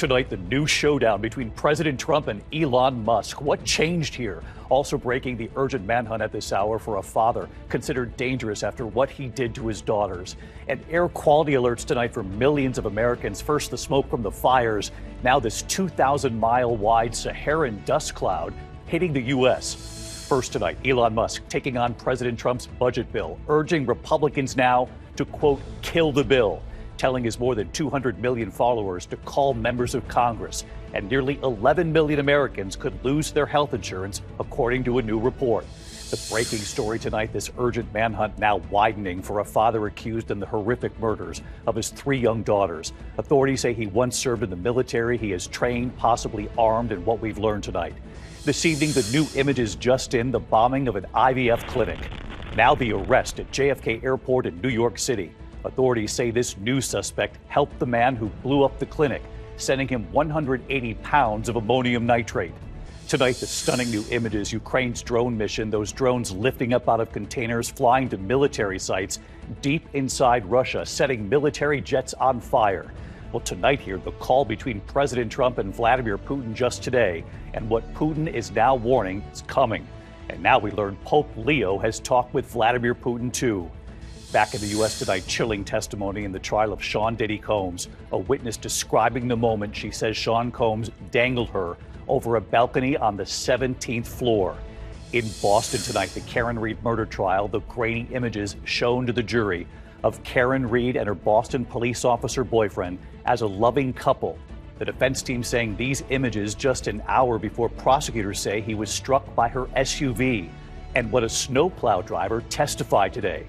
Tonight, the new showdown between President Trump and Elon Musk. What changed here? Also breaking, the urgent manhunt at this hour for a father considered dangerous after what he did to his daughters. And air quality alerts tonight for millions of Americans. First, the smoke from the fires. Now this 2,000-mile-wide Saharan dust cloud hitting the U.S. First tonight, Elon Musk taking on President Trump's budget bill, urging Republicans now to, quote, kill the bill, telling his more than 200 million followers to call members of Congress. And nearly 11 million Americans could lose their health insurance, according to a new report. The breaking story tonight, this urgent manhunt now widening for a father accused in the horrific murders of his 3 young daughters. Authorities say he once served in the military. He is trained, possibly armed, in what we've learned tonight. This evening, the new images just in, the bombing of an IVF clinic. Now the arrest at JFK Airport in New York City. Authorities say this new suspect helped the man who blew up the clinic, sending him 180 pounds of ammonium nitrate. Tonight, the stunning new images, Ukraine's drone mission, those drones lifting up out of containers, flying to military sites deep inside Russia, setting military jets on fire. Well, tonight here, the call between President Trump and Vladimir Putin just today, and what Putin is now warning is coming. And now we learn Pope Leo has talked with Vladimir Putin, too. Back in the U.S. tonight, chilling testimony in the trial of Sean Diddy Combs, a witness describing the moment she says Sean Combs dangled her over a balcony on the 17th floor. In Boston tonight, the Karen Reed murder trial, the grainy images shown to the jury of Karen Reed and her Boston police officer boyfriend as a loving couple. The defense team saying these images just an hour before prosecutors say he was struck by her SUV. And what a snowplow driver testified today.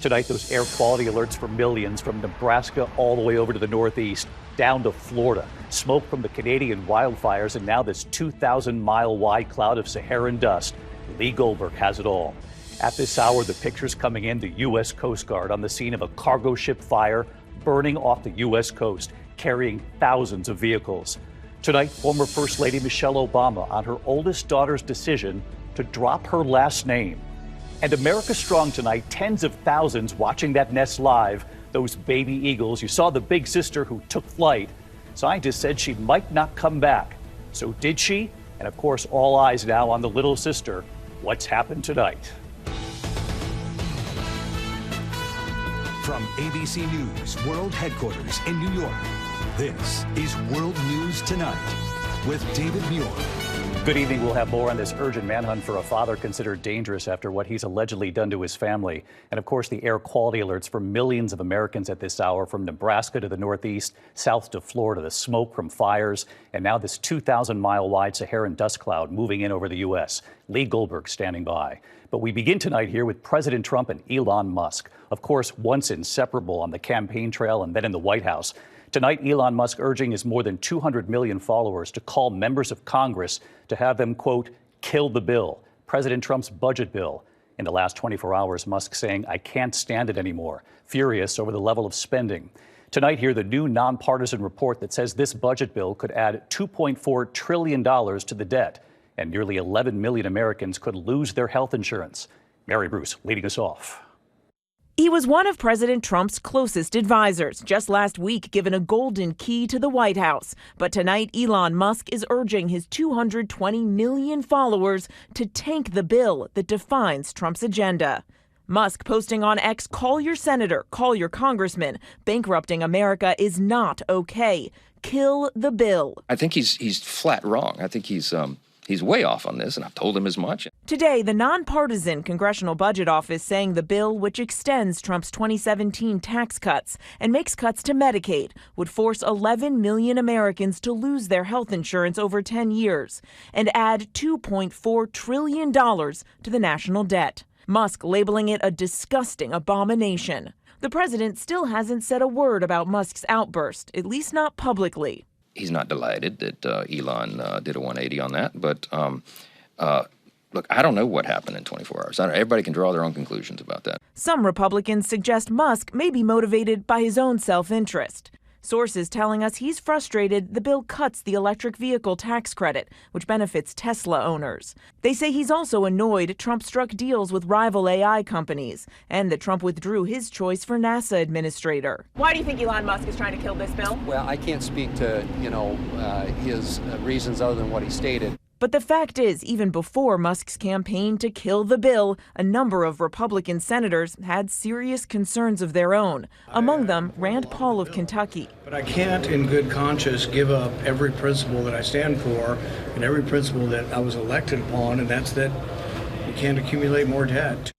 Tonight, those air quality alerts for millions from Nebraska all the way over to the Northeast, down to Florida. Smoke from the Canadian wildfires, and now this 2,000-mile-wide cloud of Saharan dust. Lee Goldberg has it all. At this hour, the pictures coming in, the U.S. Coast Guard on the scene of a cargo ship fire burning off the U.S. coast, carrying thousands of vehicles. Tonight, former First Lady Michelle Obama on her oldest daughter's decision to drop her last name. And America Strong tonight, tens of thousands watching that nest live, those baby eagles. You saw the big sister who took flight. Scientists said she might not come back. So did she? And of course, all eyes now on the little sister. What's happened tonight? From ABC News World Headquarters in New York, this is World News Tonight with David Muir. Good evening. We'll have more on this urgent manhunt for a father considered dangerous after what he's allegedly done to his family. And of course, the air quality alerts for millions of Americans at this hour, from Nebraska to the Northeast, south to Florida, the smoke from fires, and now this 2,000-mile-wide Saharan dust cloud moving in over the U.S. Lee Goldberg standing by. But we begin tonight here with President Trump and Elon Musk. Of course, once inseparable on the campaign trail and then in the White House. Tonight, Elon Musk urging his more than 200 million followers to call members of Congress to have them, quote, kill the bill, President Trump's budget bill. In the last 24 hours, Musk saying, I can't stand it anymore, furious over the level of spending. Tonight here, the new nonpartisan report that says this budget bill could add $2.4 trillion to the debt, and nearly 11 million Americans could lose their health insurance. Mary Bruce leading us off. He was one of President Trump's closest advisors, just last week given a golden key to the White House. But tonight, Elon Musk is urging his 220 million followers to tank the bill that defines Trump's agenda. Musk posting on X, call your senator, call your congressman. Bankrupting America is not okay. Kill the bill. I think he's flat wrong. I think he's way off on this, and I've told him as much. Today, the nonpartisan Congressional Budget Office saying the bill, which extends Trump's 2017 tax cuts and makes cuts to Medicaid, would force 11 million Americans to lose their health insurance over 10 years and add $2.4 trillion to the national debt. Musk labeling it a disgusting abomination. The president still hasn't said a word about Musk's outburst, at least not publicly. He's not delighted that Elon did a 180 on that. But look, I don't know what happened in 24 hours. Everybody can draw their own conclusions about that. Some Republicans suggest Musk may be motivated by his own self-interest. Sources telling us he's frustrated the bill cuts the electric vehicle tax credit, which benefits Tesla owners. They say he's also annoyed Trump struck deals with rival AI companies and that Trump withdrew his choice for NASA administrator. Why do you think Elon Musk is trying to kill this bill? Well, I can't speak to, his reasons other than what he stated. But the fact is, even before Musk's campaign to kill the bill, a number of Republican senators had serious concerns of their own. Among them, Rand Paul of Kentucky. But I can't, in good conscience, give up every principle that I stand for and every principle that I was elected upon, and that's that you can't accumulate more debt.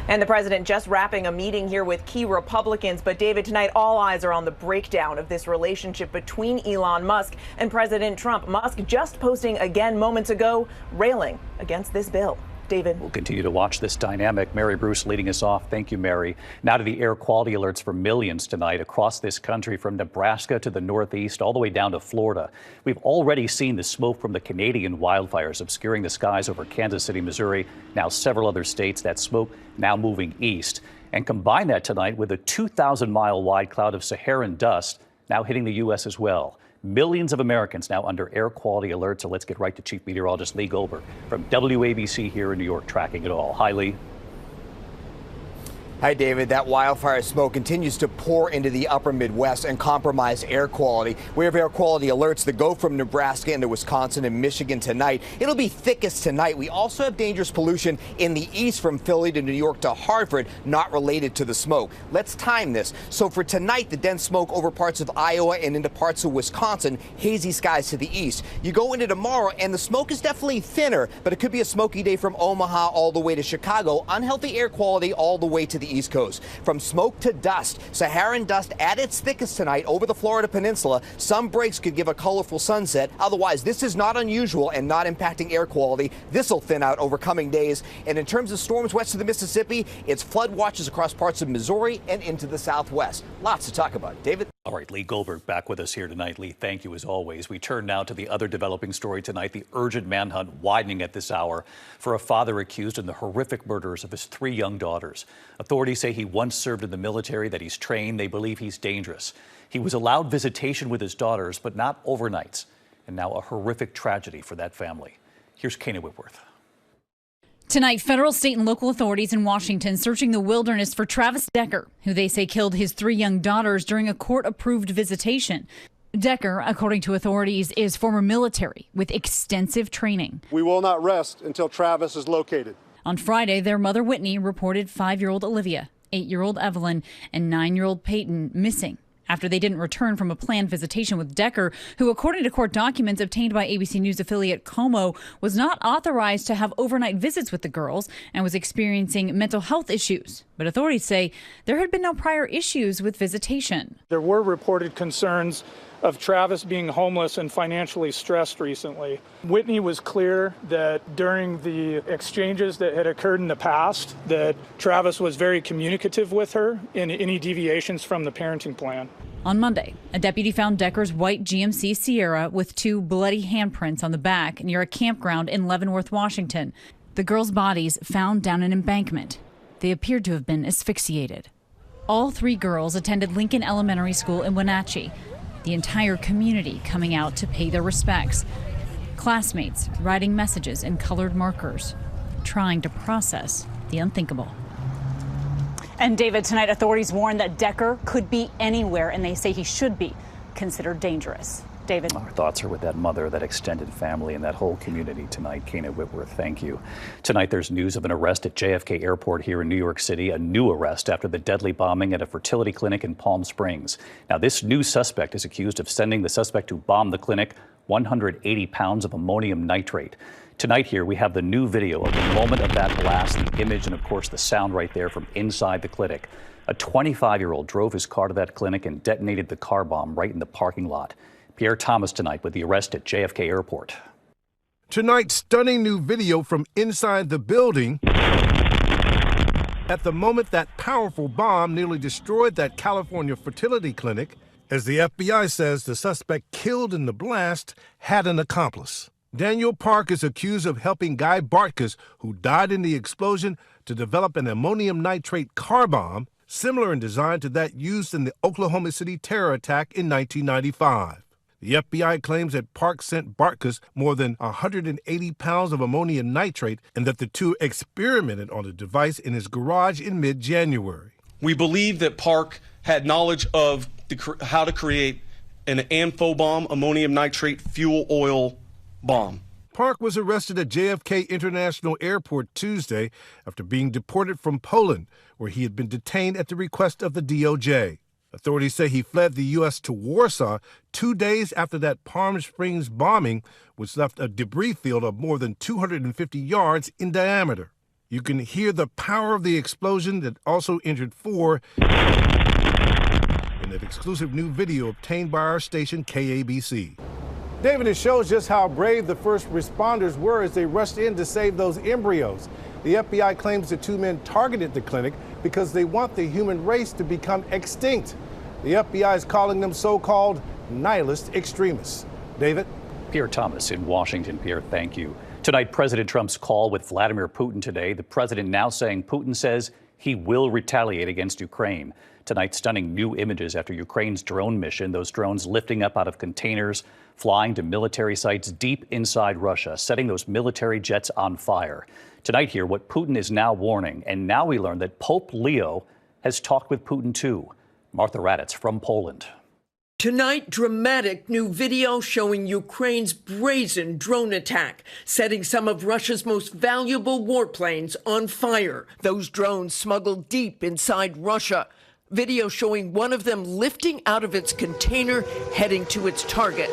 And the president just wrapping a meeting here with key Republicans. But David, tonight all eyes are on the breakdown of this relationship between Elon Musk and President Trump. Musk just posting again moments ago, railing against this bill. David. We'll continue to watch this dynamic. Mary Bruce leading us off. Thank you, Mary. Now to the air quality alerts for millions tonight across this country, from Nebraska to the Northeast, all the way down to Florida. We've already seen the smoke from the Canadian wildfires obscuring the skies over Kansas City, Missouri, now several other states. That smoke now moving east. And combine that tonight with a 2,000-mile wide cloud of Saharan dust now hitting the U.S. as well. Millions of Americans now under air quality alert. So let's get right to Chief Meteorologist Lee Goldberg from WABC here in New York, tracking it all. Hi, Lee. Hi, David. That wildfire smoke continues to pour into the upper Midwest and compromise air quality. We have air quality alerts that go from Nebraska into Wisconsin and Michigan tonight. It'll be thickest tonight. We also have dangerous pollution in the east from Philly to New York to Hartford, not related to the smoke. Let's time this. So for tonight, the dense smoke over parts of Iowa and into parts of Wisconsin, hazy skies to the east. You go into tomorrow and the smoke is definitely thinner, but it could be a smoky day from Omaha all the way to Chicago. Unhealthy air quality all the way to the East Coast. From smoke to dust, Saharan dust at its thickest tonight over the Florida Peninsula. Some breaks could give a colorful sunset. Otherwise, this is not unusual and not impacting air quality. This will thin out over coming days. And in terms of storms west of the Mississippi, it's flood watches across parts of Missouri and into the Southwest. Lots to talk about. David? All right, Lee Goldberg back with us here tonight. Lee, thank you as always. We turn now to the other developing story tonight, the urgent manhunt widening at this hour for a father accused in the horrific murders of his 3 young daughters. Authorities say he once served in the military, that he's trained. They believe he's dangerous. He was allowed visitation with his daughters, but not overnights. And now a horrific tragedy for that family. Here's Kana Whitworth. Tonight, federal, state, and local authorities in Washington searching the wilderness for Travis Decker, who they say killed his 3 young daughters during a court-approved visitation. Decker, according to authorities, is former military with extensive training. We will not rest until Travis is located. On Friday, their mother, Whitney, reported 5-year-old Olivia, 8-year-old Evelyn, and 9-year-old Peyton missing after they didn't return from a planned visitation with Decker, who, according to court documents obtained by ABC News affiliate Como, was not authorized to have overnight visits with the girls and was experiencing mental health issues. But authorities say there had been no prior issues with visitation. There were reported concerns of Travis being homeless and financially stressed recently. Whitney was clear that during the exchanges that had occurred in the past, that Travis was very communicative with her in any deviations from the parenting plan. On Monday, a deputy found Decker's white GMC Sierra with 2 bloody handprints on the back near a campground in Leavenworth, Washington. The girls' bodies found down an embankment. They appeared to have been asphyxiated. All 3 girls attended Lincoln Elementary School in Wenatchee. The entire community coming out to pay their respects. Classmates writing messages in colored markers, trying to process the unthinkable. And David, tonight authorities warn that Decker could be anywhere, and they say he should be considered dangerous. David. Our thoughts are with that mother, that extended family, and that whole community tonight. Kana Whitworth, thank you. Tonight, there's news of an arrest at JFK Airport here in New York City, a new arrest after the deadly bombing at a fertility clinic in Palm Springs. Now, this new suspect is accused of sending the suspect who bombed the clinic 180 pounds of ammonium nitrate. Tonight here, we have the new video of the moment of that blast, the image, and of course, the sound right there from inside the clinic. A 25-year-old drove his car to that clinic and detonated the car bomb right in the parking lot. Pierre Thomas tonight with the arrest at JFK Airport. Tonight, stunning new video from inside the building at the moment that powerful bomb nearly destroyed that California fertility clinic. As the FBI says, the suspect killed in the blast had an accomplice. Daniel Park is accused of helping Guy Bartkus, who died in the explosion, to develop an ammonium nitrate car bomb. similar in design to that used in the Oklahoma City terror attack in 1995. The FBI claims that Park sent Bartkus more than 180 pounds of ammonium nitrate and that the two experimented on the device in his garage in mid-January. We believe that Park had knowledge of how to create an amphibomb, ammonium nitrate fuel oil bomb. Park was arrested at JFK International Airport Tuesday after being deported from Poland, where he had been detained at the request of the DOJ. Authorities say he fled the U.S. to Warsaw 2 days after that Palm Springs bombing, which left a debris field of more than 250 yards in diameter. You can hear the power of the explosion that also injured 4 in an exclusive new video obtained by our station KABC. David, it shows just how brave the first responders were as they rushed in to save those embryos. The FBI claims the two men targeted the clinic because they want the human race to become extinct. The FBI is calling them so-called nihilist extremists. David? Pierre Thomas in Washington. Pierre, thank you. Tonight, President Trump's call with Vladimir Putin today. The president now saying Putin says he will retaliate against Ukraine. Tonight, stunning new images after Ukraine's drone mission, those drones lifting up out of containers, flying to military sites deep inside Russia, setting those military jets on fire. Tonight here, what Putin is now warning, and now we learn that Pope Leo has talked with Putin too. Martha Raddatz from Poland. Tonight, dramatic new video showing Ukraine's brazen drone attack, setting some of Russia's most valuable warplanes on fire. Those drones smuggled deep inside Russia. Video showing one of them lifting out of its container, heading to its target.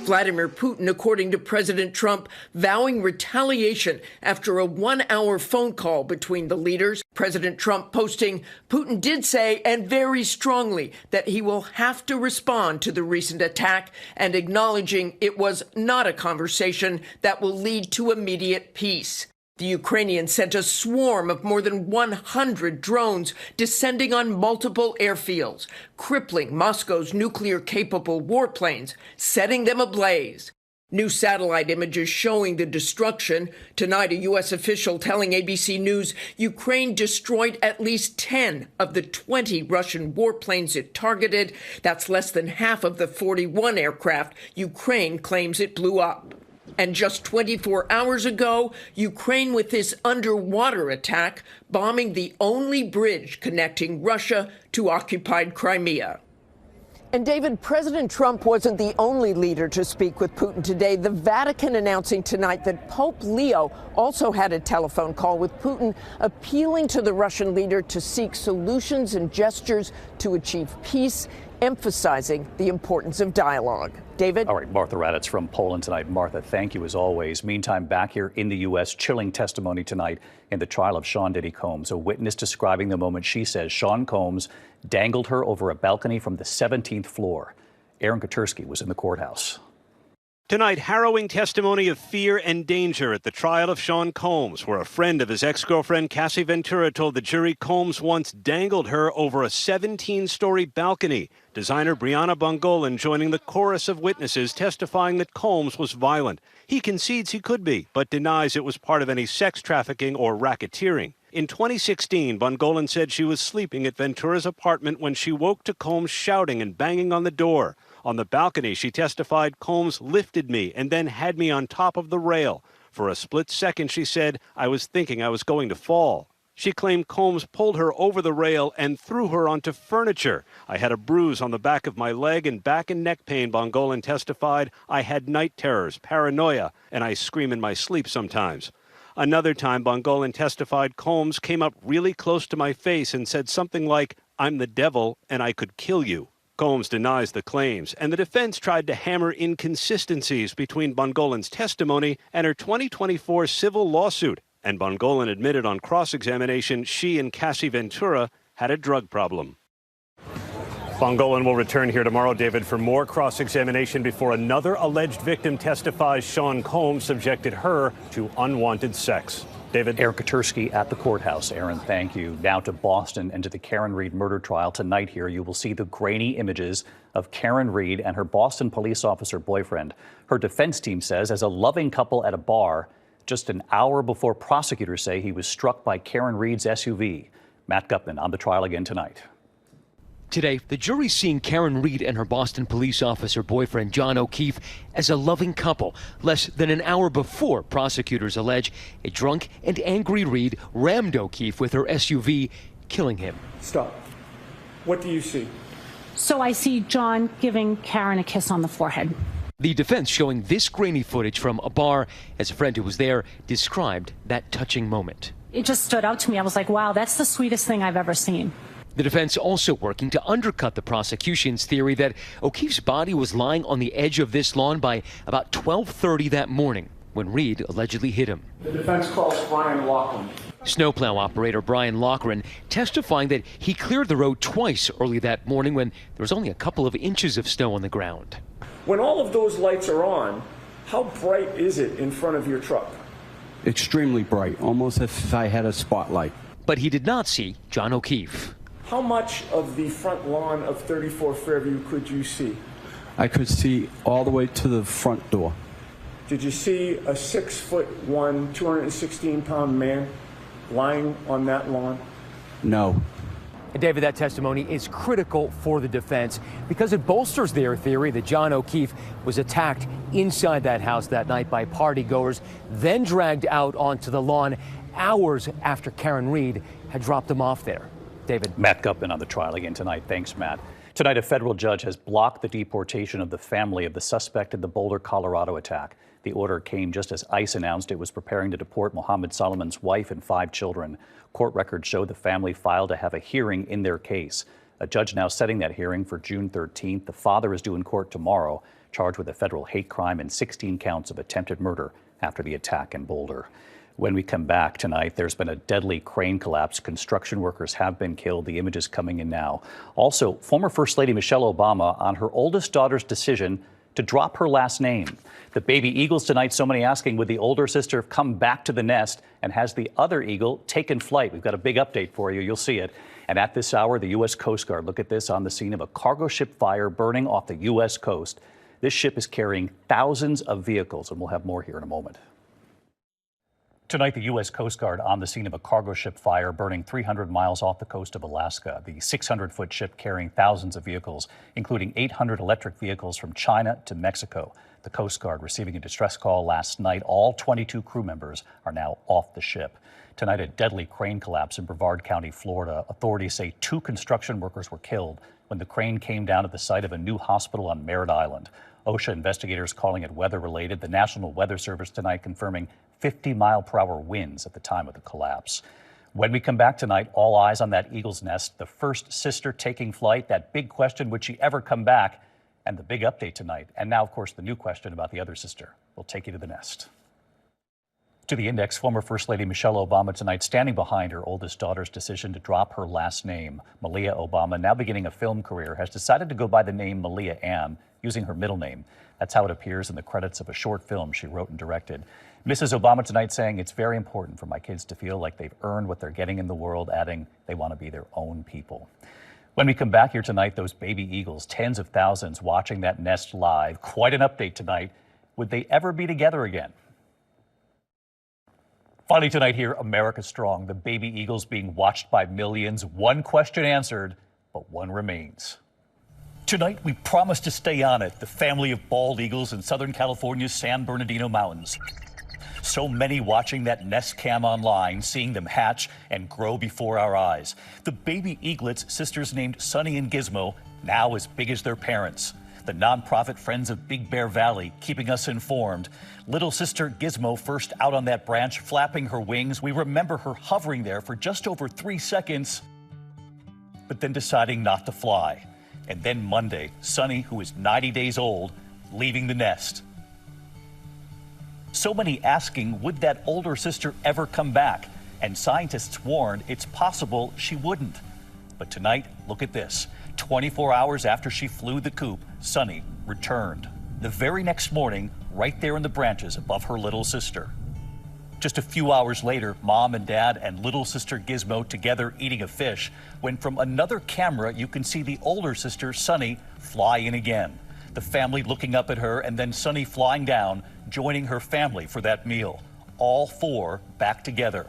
Vladimir Putin, according to President Trump, vowing retaliation after a 1-hour phone call between the leaders. President Trump posting, Putin did say, and very strongly, that he will have to respond to the recent attack, and acknowledging it was not a conversation that will lead to immediate peace. The Ukrainians sent a swarm of more than 100 drones descending on multiple airfields, crippling Moscow's nuclear-capable warplanes, setting them ablaze. New satellite images showing the destruction. Tonight, a U.S. official telling ABC News Ukraine destroyed at least 10 of the 20 Russian warplanes it targeted. That's less than half of the 41 aircraft Ukraine claims it blew up. And just 24 hours ago, Ukraine with this underwater attack, bombing the only bridge connecting Russia to occupied Crimea. And David, President Trump wasn't the only leader to speak with Putin today. The Vatican announcing tonight that Pope Leo also had a telephone call with Putin, appealing to the Russian leader to seek solutions and gestures to achieve peace, emphasizing the importance of dialogue. David? All right, Martha Raddatz from Poland tonight. Martha, thank you as always. Meantime, back here in the U.S., chilling testimony tonight in the trial of Sean Diddy Combs. A witness describing the moment she says Sean Combs dangled her over a balcony from the 17th floor. Aaron Katersky was in the courthouse. Tonight, harrowing testimony of fear and danger at the trial of Sean Combs, where a friend of his ex-girlfriend, Cassie Ventura, told the jury Combs once dangled her over a 17-story balcony. Designer Brianna Bongolan joining the chorus of witnesses testifying that Combs was violent. He concedes he could be, but denies it was part of any sex trafficking or racketeering. In 2016, Bongolan said she was sleeping at Ventura's apartment when she woke to Combs shouting and banging on the door. On the balcony, she testified Combs lifted me and then had me on top of the rail. For a split second, she said, I was thinking I was going to fall. She claimed Combs pulled her over the rail and threw her onto furniture. I had a bruise on the back of my leg and back and neck pain, Bongolan testified. I had night terrors, paranoia, and I scream in my sleep sometimes. Another time, Bongolan testified Combs came up really close to my face and said something like, I'm the devil and I could kill you. Combs denies the claims, and the defense tried to hammer inconsistencies between Bongolan's testimony and her 2024 civil lawsuit. And Bongolan admitted on cross-examination she and Cassie Ventura had a drug problem. Bongolan will return here tomorrow, David, for more cross-examination before another alleged victim testifies Sean Combs subjected her to unwanted sex. David? Aaron Katersky at the courthouse. Aaron, thank you. Now to Boston and to the Karen Reed murder trial. Tonight here, you will see the grainy images of Karen Reed and her Boston police officer boyfriend. Her defense team says as a loving couple at a bar, just an hour before prosecutors say he was struck by Karen Reed's SUV. Matt Gutman on the trial again tonight. Today, the jury's seeing Karen Reed and her Boston police officer boyfriend John O'Keefe as a loving couple. Less than an hour before, prosecutors allege a drunk and angry Reed rammed O'Keefe with her SUV, killing him. Stop. What do you see? So I see John giving Karen a kiss on the forehead. The defense showing this grainy footage from a bar as a friend who was there described that touching moment. It just stood out to me. I was like, wow, that's the sweetest thing I've ever seen. The defense also working to undercut the prosecution's theory that O'Keefe's body was lying on the edge of this lawn by about 12:30 that morning when Reed allegedly hit him. The defense calls Brian Loughlin. Snowplow operator Brian Loughlin testifying that he cleared the road twice early that morning when there was only a couple of inches of snow on the ground. When all of those lights are on, how bright is it in front of your truck? Extremely bright, almost as if I had a spotlight. But he did not see John O'Keefe. How much of the front lawn of 34 Fairview could you see? I could see all the way to the front door. Did you see a 6'1", 216-pound man lying on that lawn? No. And David, that testimony is critical for the defense because it bolsters their theory that John O'Keefe was attacked inside that house that night by partygoers, then dragged out onto the lawn hours after Karen Reed had dropped him off there. David. Matt Gutman on the trial again tonight. Thanks, Matt. Tonight, a federal judge has blocked the deportation of the family of the suspect in the Boulder, Colorado attack. The order came just as ICE announced it was preparing to deport Mohammed Solomon's wife and 5 children. Court records show the family filed to have a hearing in their case. A judge now setting that hearing for June 13th. The father is due in court tomorrow, charged with a federal hate crime and 16 counts of attempted murder after the attack in Boulder. When we come back tonight, there's been a deadly crane collapse. Construction workers have been killed. The images coming in now. Also, former First Lady Michelle Obama on her oldest daughter's decision to drop her last name. The baby eagles tonight, so many asking, would the older sister come back to the nest, and has the other eagle taken flight? We've got a big update for you. You'll see it. And at this hour, the U.S. Coast Guard, look at this, on the scene of a cargo ship fire burning off the U.S. coast. This ship is carrying thousands of vehicles, and we'll have more here in a moment. Tonight, the U.S. Coast Guard on the scene of a cargo ship fire burning 300 miles off the coast of Alaska. The 600-foot ship carrying thousands of vehicles, including 800 electric vehicles from China to Mexico. The Coast Guard receiving a distress call last night. All 22 crew members are now off the ship. Tonight, a deadly crane collapse in Brevard County, Florida. Authorities say 2 construction workers were killed when the crane came down at the site of a new hospital on Merritt Island. OSHA investigators calling it weather-related. The National Weather Service tonight confirming 50-mile-per-hour winds at the time of the collapse. When we come back tonight, all eyes on that eagle's nest, the first sister taking flight, that big question, would she ever come back, and the big update tonight. And now, of course, the new question about the other sister. We'll take you to the nest. To the Index, former First Lady Michelle Obama tonight standing behind her oldest daughter's decision to drop her last name. Malia Obama, now beginning a film career, has decided to go by the name Malia Ann, using her middle name. That's how it appears in the credits of a short film she wrote and directed. Mrs. Obama tonight saying it's very important for my kids to feel like they've earned what they're getting in the world, adding they want to be their own people. When we come back here tonight, those baby eagles, tens of thousands watching that nest live. Quite an update tonight. Would they ever be together again? Finally tonight here, America Strong. The baby eagles being watched by millions. One question answered, but one remains. Tonight, we promise to stay on it. The family of bald eagles in Southern California's San Bernardino Mountains. So many watching that nest cam online, seeing them hatch and grow before our eyes. The baby eaglets, sisters named Sunny and Gizmo, now as big as their parents. The nonprofit Friends of Big Bear Valley keeping us informed. Little sister Gizmo first out on that branch, flapping her wings. We remember her hovering there for just over 3 seconds, but then deciding not to fly. And then Monday, Sunny, who is 90 days old, leaving the nest. So many asking, would that older sister ever come back? And scientists warned it's possible she wouldn't. But tonight, look at this. 24 hours after she flew the coop, Sunny returned. The very next morning, right there in the branches above her little sister. Just a few hours later, Mom and Dad and little sister Gizmo together eating a fish, when from another camera you can see the older sister, Sunny, fly in again. The family looking up at her, and then Sunny flying down, joining her family for that meal. All 4 back together.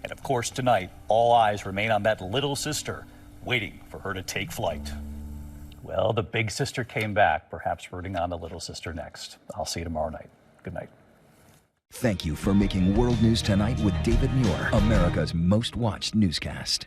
And of course, tonight, all eyes remain on that little sister, waiting for her to take flight. Well, the big sister came back, perhaps rooting on the little sister next. I'll see you tomorrow night. Good night. Thank you for making World News Tonight with David Muir, America's most watched newscast.